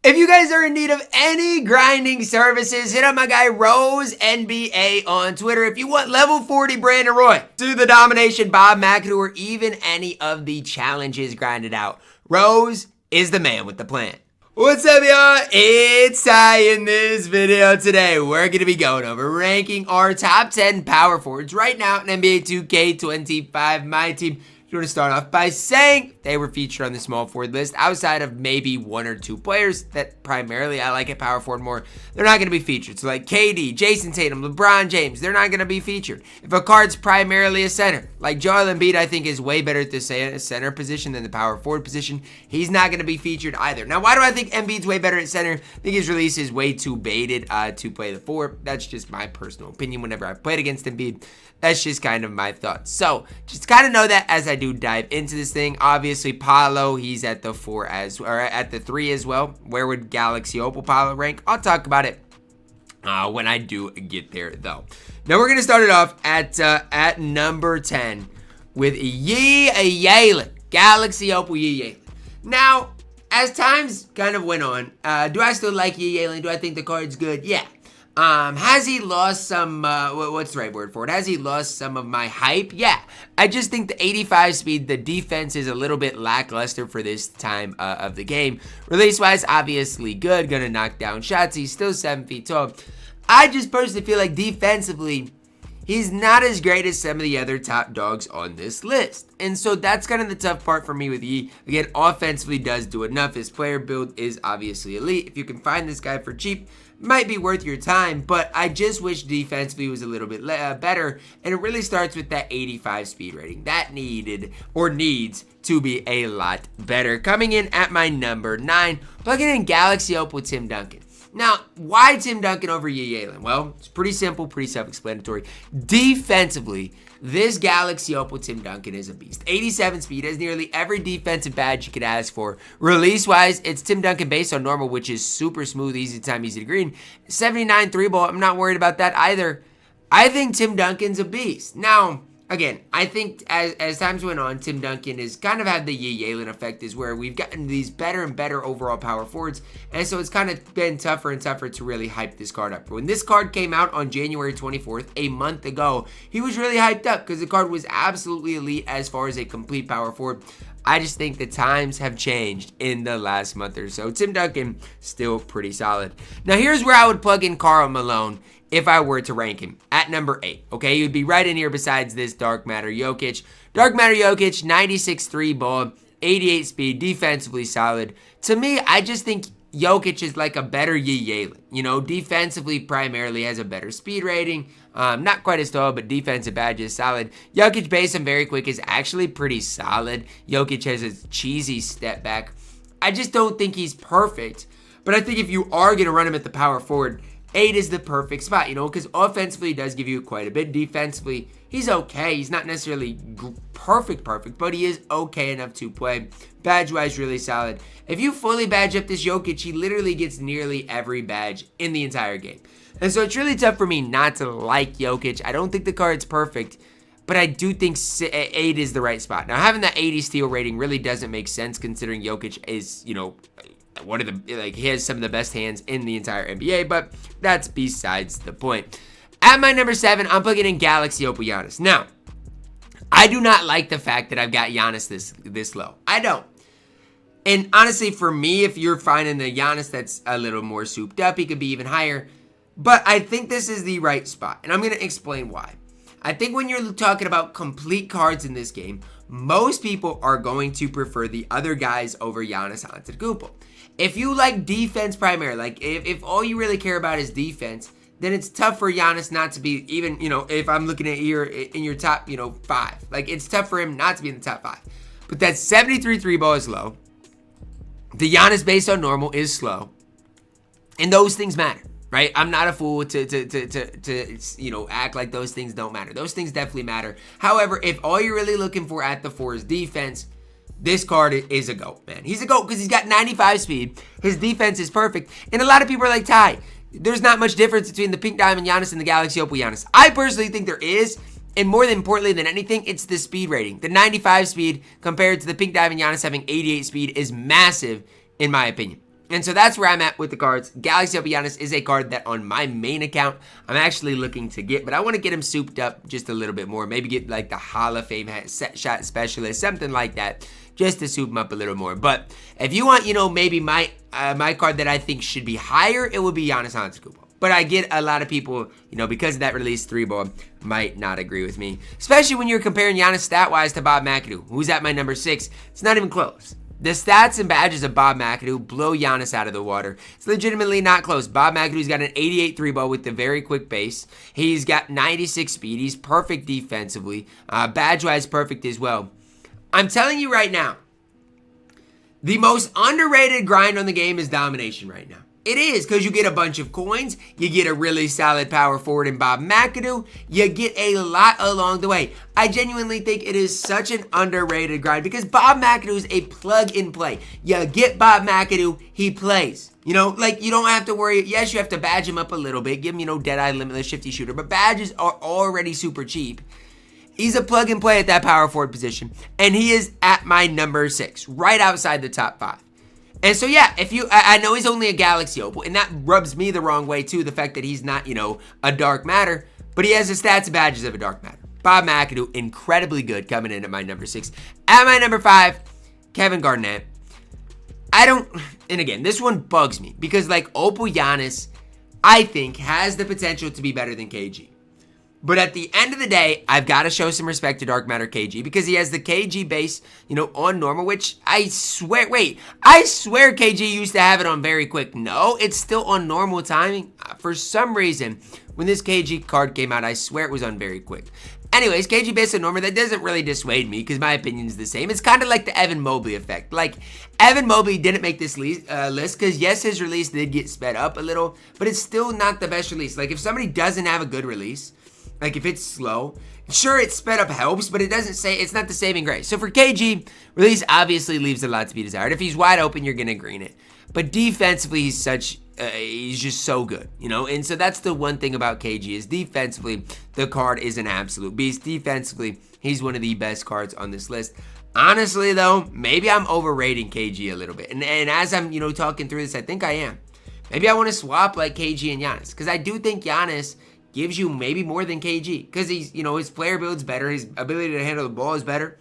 If you guys are in need of any grinding services, hit up my guy Rose NBA on Twitter. If you want level 40 Brandon Roy, do the domination Bob McAdoo, or even any of the challenges grinded out, Rose is the man with the plan. What's up, y'all? It's Ty. In this video today, we're going to be going over ranking our top 10 power forwards right now in NBA 2K25 MyTEAM. I want to start off by saying they were featured on the small forward list outside of maybe one or two players that primarily I like at power forward more. They're not going to be featured. So like KD, Jason Tatum, LeBron James, they're not going to be featured. If a card's primarily a center, like Joel Embiid, I think is way better at the center position than the power forward position. He's not going to be featured either. Now, why do I think Embiid's way better at center? I think his release is way too baited to play the four. That's just my personal opinion whenever I've played against Embiid. That's just kind of my thoughts. So, just kind of know that as I do dive into this thing. Obviously, Paolo, he's at the 3 as well. Where would Galaxy Opal Paolo rank? I'll talk about it when I do get there, though. Now, we're going to start it off at number 10 with JayCanada. Galaxy Opal JayCanada. Now, as times kind of went on, do I still like JayCanada? Do I think the card's good? Yeah. Has he lost some, what's the right word for it? Has he lost some of my hype? Yeah. I just think the 85 speed, the defense is a little bit lackluster for this time of the game. Release-wise, obviously good. Gonna knock down shots. He's still 7 feet tall. I just personally feel like defensively, he's not as great as some of the other top dogs on this list. And so that's kind of the tough part for me with Yi. Again, offensively does do enough. His player build is obviously elite. If you can find this guy for cheap, might be worth your time, but I just wish defensively was a little bit better, and it really starts with that 85 speed rating. That needs to be a lot better. Coming in at my number 9, plugging in Galaxy Opal Tim Duncan. Now, why Tim Duncan over JayCanada? Well, it's pretty simple, pretty self-explanatory. Defensively, this Galaxy Opal Tim Duncan is a beast. 87 speed, has nearly every defensive badge you could ask for. Release-wise, it's Tim Duncan based on normal, which is super smooth, easy time, easy to green. 79 3-ball, I'm not worried about that either. I think Tim Duncan's a beast. Now, again, I think as times went on, Tim Duncan has kind of had the JayCanada effect, is where we've gotten these better and better overall power forwards, and so it's kind of been tougher and tougher to really hype this card up. When this card came out on January 24th, a month ago, he was really hyped up because the card was absolutely elite as far as a complete power forward. I just think the times have changed in the last month or so. Tim Duncan, still pretty solid. Now, here's where I would plug in Karl Malone if I were to rank him at number 8. Okay, he would be right in here besides this Dark Matter Jokic. Dark Matter Jokic, 96 3-ball, 88 speed, defensively solid. To me, I just think Jokic is like a better JayCanada. You know, defensively primarily has a better speed rating. Not quite as tall, but defensive badge is solid. Jokic base and very quick is actually pretty solid. Jokic has a cheesy step back. I just don't think he's perfect. But I think if you are going to run him at the power forward, 8 is the perfect spot, you know, because offensively he does give you quite a bit. Defensively, he's okay. He's not necessarily perfect, but he is okay enough to play. Badge-wise, really solid. If you fully badge up this Jokic, he literally gets nearly every badge in the entire game. And so it's really tough for me not to like Jokic. I don't think the card's perfect, but I do think 8 is the right spot. Now, having that 80 steal rating really doesn't make sense considering Jokic is, you know, one of the, like, he has some of the best hands in the entire NBA, but that's besides the point. At my number 7, I'm plugging in Galaxy Opal Giannis. Now, I do not like the fact that I've got Giannis this low. I don't. And honestly, for me, if you're finding the Giannis that's a little more souped up, he could be even higher. But I think this is the right spot, and I'm going to explain why. I think when you're talking about complete cards in this game, most people are going to prefer the other guys over Giannis Antetokounmpo. If you like defense primarily, like if all you really care about is defense, then it's tough for Giannis not to be even, you know, if I'm looking at in your top, you know, 5. Like, it's tough for him not to be in the top 5. But that 73 3-ball is low. The Giannis based on normal is slow. And those things matter, right? I'm not a fool to you know, act like those things don't matter. Those things definitely matter. However, if all you're really looking for at the 4 is defense, this card is a GOAT, man. He's a GOAT because he's got 95 speed. His defense is perfect. And a lot of people are like, Ty, there's not much difference between the Pink Diamond Giannis and the Galaxy Opal Giannis. I personally think there is. And more importantly than anything, it's the speed rating. The 95 speed compared to the Pink Diamond Giannis having 88 speed is massive, in my opinion. And so that's where I'm at with the cards. Galaxy Opal Giannis is a card that on my main account, I'm actually looking to get, but I want to get him souped up just a little bit more. Maybe get like the Hall of Fame set shot specialist, something like that, just to soup him up a little more. But if you want, maybe my card that I think should be higher, it would be Giannis Antetokounmpo. But I get a lot of people, because of that release 3-ball, might not agree with me. Especially when you're comparing Giannis stat-wise to Bob McAdoo, who's at my number 6. It's not even close. The stats and badges of Bob McAdoo blow Giannis out of the water. It's legitimately not close. Bob McAdoo's got an 88 3-ball with the very quick base. He's got 96 speed. He's perfect defensively. Badge-wise, perfect as well. I'm telling you right now, the most underrated grind on the game is domination right now. It is, because you get a bunch of coins, you get a really solid power forward in Bob McAdoo, you get a lot along the way. I genuinely think it is such an underrated grind because Bob McAdoo is a plug and play. You get Bob McAdoo, he plays. You don't have to worry. Yes, you have to badge him up a little bit, give him, Deadeye, Limitless, Shifty Shooter, but badges are already super cheap. He's a plug and play at that power forward position, and he is at my number 6, right outside the top 5. And so, yeah, I know he's only a Galaxy Opal, and that rubs me the wrong way, too, the fact that he's not, a Dark Matter, but he has the stats and badges of a Dark Matter. Bob McAdoo, incredibly good, coming in at my number 6. At my number 5, Kevin Garnett. And again, this one bugs me, because, Opal Giannis, I think, has the potential to be better than KG. But at the end of the day, I've got to show some respect to Dark Matter KG because he has the KG base, on normal, which I swear KG used to have it on very quick. No, it's still on normal timing. For some reason, when this KG card came out, I swear it was on very quick. Anyways, KG base on normal, that doesn't really dissuade me because my opinion is the same. It's kind of like the Evan Mobley effect. Evan Mobley didn't make this list because, yes, his release did get sped up a little, but it's still not the best release. If somebody doesn't have a good release, if it's slow, sure, it's sped up helps, but it's not the saving grace. So for KG, release obviously leaves a lot to be desired. If he's wide open, you're going to green it. But defensively, he's just so good, And so that's the one thing about KG is defensively, the card is an absolute beast. Defensively, he's one of the best cards on this list. Honestly, though, maybe I'm overrating KG a little bit. And as I'm, talking through this, I think I am. Maybe I want to swap KG and Giannis because I do think Giannis gives you maybe more than KG because he's, his player build's better. His ability to handle the ball is better.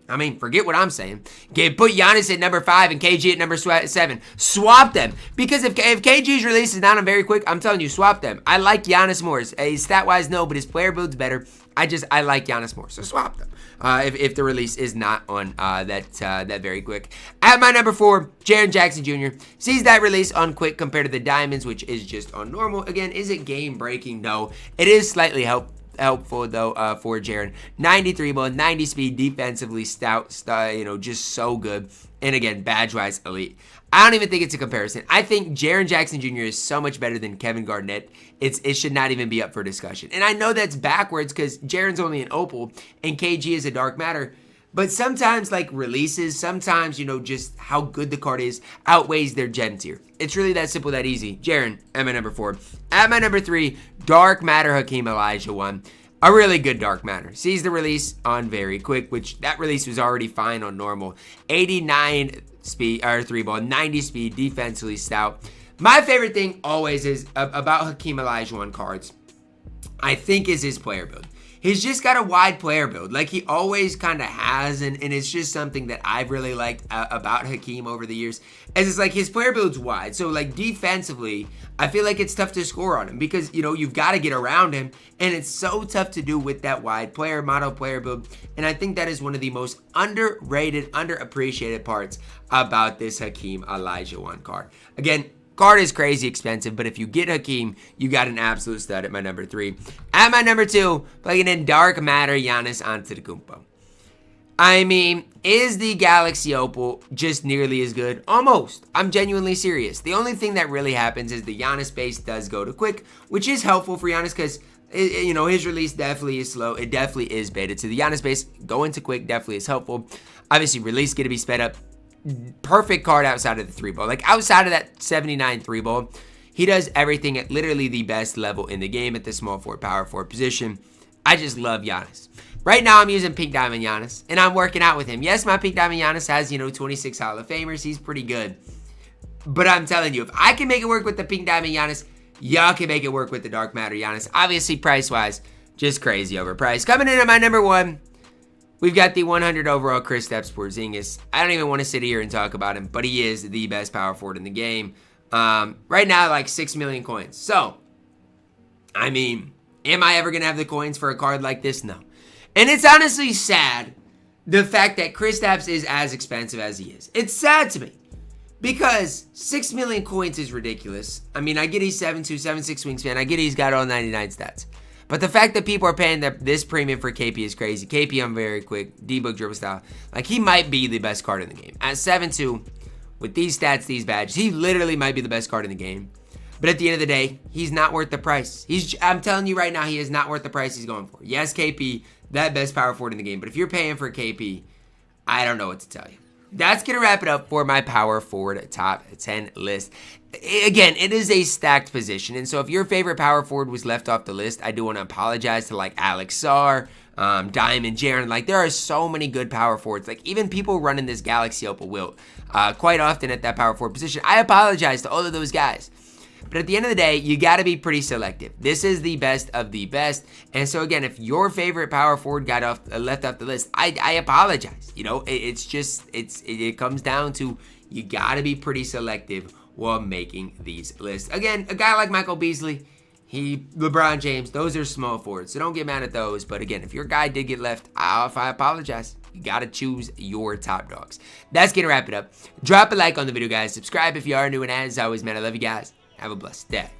I mean, forget what I'm saying. Put Giannis at number 5 and KG at number 7. Swap them. Because if KG's release is not on very quick, I'm telling you, swap them. I like Giannis more. Stat-wise, no, but his player build's better. I like Giannis more. So swap them. If the release is not on that very quick. At my number 4, Jaren Jackson Jr. sees that release on quick compared to the Diamonds, which is just on normal. Again, is it game breaking? No. It is slightly helpful though for Jaren. 93 ball, 90 speed, defensively stout, just so good. And again, badge-wise, elite. I don't even think it's a comparison. I think Jaren Jackson Jr. is so much better than Kevin Garnett. It should not even be up for discussion. And I know that's backwards because Jaren's only an Opal and KG is a Dark Matter. But sometimes, releases, sometimes, just how good the card is outweighs their gen tier. It's really that simple, that easy. Jaren, at my number 4. At my number 3, Dark Matter Hakeem Olajuwon. A really good Dark Matter. Sees the release on very quick, which that release was already fine on normal. 89 speed, or 3-ball, 90 speed, defensively stout. My favorite thing always is about Hakeem Olajuwon cards, I think, is his player build. He's just got a wide player build, he always kind of has, and it's just something that I've really liked about Hakeem over the years, as it's his player build's wide, so defensively, I feel like it's tough to score on him, because, you've got to get around him, and it's so tough to do with that wide model player build, and I think that is one of the most underrated, underappreciated parts about this Hakeem Olajuwon card. Again, card is crazy expensive, but if you get Hakeem, you got an absolute stud at my number 3. At my number 2, playing in Dark Matter, Giannis Antetokounmpo. I mean, is the Galaxy Opal just nearly as good? Almost. I'm genuinely serious. The only thing that really happens is the Giannis base does go to quick, which is helpful for Giannis because, his release definitely is slow. It definitely is beta. To the Giannis base, going to quick definitely is helpful. Obviously, release going to be sped up. Perfect card outside of the 3-ball. Outside of that 79 3-ball, he does everything at literally the best level in the game at the small forward, power forward position. I just love Giannis. Right now, I'm using Pink Diamond Giannis, and I'm working out with him. Yes, my Pink Diamond Giannis has, 26 Hall of Famers. He's pretty good. But I'm telling you, if I can make it work with the pink diamond Giannis, y'all can make it work with the dark matter Giannis. Obviously, price-wise, just crazy overpriced. Coming in at my number 1, we've got the 100 overall Kristaps Porzingis. I don't even want to sit here and talk about him, but he is the best power forward in the game. Right now, like 6 million coins. So, I mean, am I ever going to have the coins for a card like this? No. And it's honestly sad, the fact that Kristaps is as expensive as he is. It's sad to me. Because 6 million coins is ridiculous. I mean, I get he's 7'2", 7'6" wingspan. I get he's got all 99 stats. But the fact that people are paying this premium for KP is crazy. KP, I'm very quick. D-Book dribble style. Like, he might be the best card in the game. At 7'2", with these stats, these badges, he literally might be the best card in the game. But at the end of the day, he's not worth the price. I'm telling you right now, he is not worth the price he's going for. Yes, KP, that best power forward in the game. But if you're paying for KP, I don't know what to tell you. That's going to wrap it up for my power forward top 10 list. Again, it is a stacked position. And so if your favorite power forward was left off the list, I do want to apologize to like Alex Sarr, Diamond, Jaren. Like, there are so many good power forwards. Like, even people running this Galaxy Opal Wilt quite often at that power forward position. I apologize to all of those guys. But at the end of the day, you got to be pretty selective. This is the best of the best. And so again, if your favorite power forward got left off the list, I apologize. You know, it comes down to you got to be pretty selective while making these lists. Again, a guy like Michael Beasley, LeBron James, those are small forwards. So don't get mad at those. But again, if your guy did get left, I apologize. You got to choose your top dogs. That's going to wrap it up. Drop a like on the video, guys. Subscribe if you are new. And as always, man, I love you guys. Have a blessed day.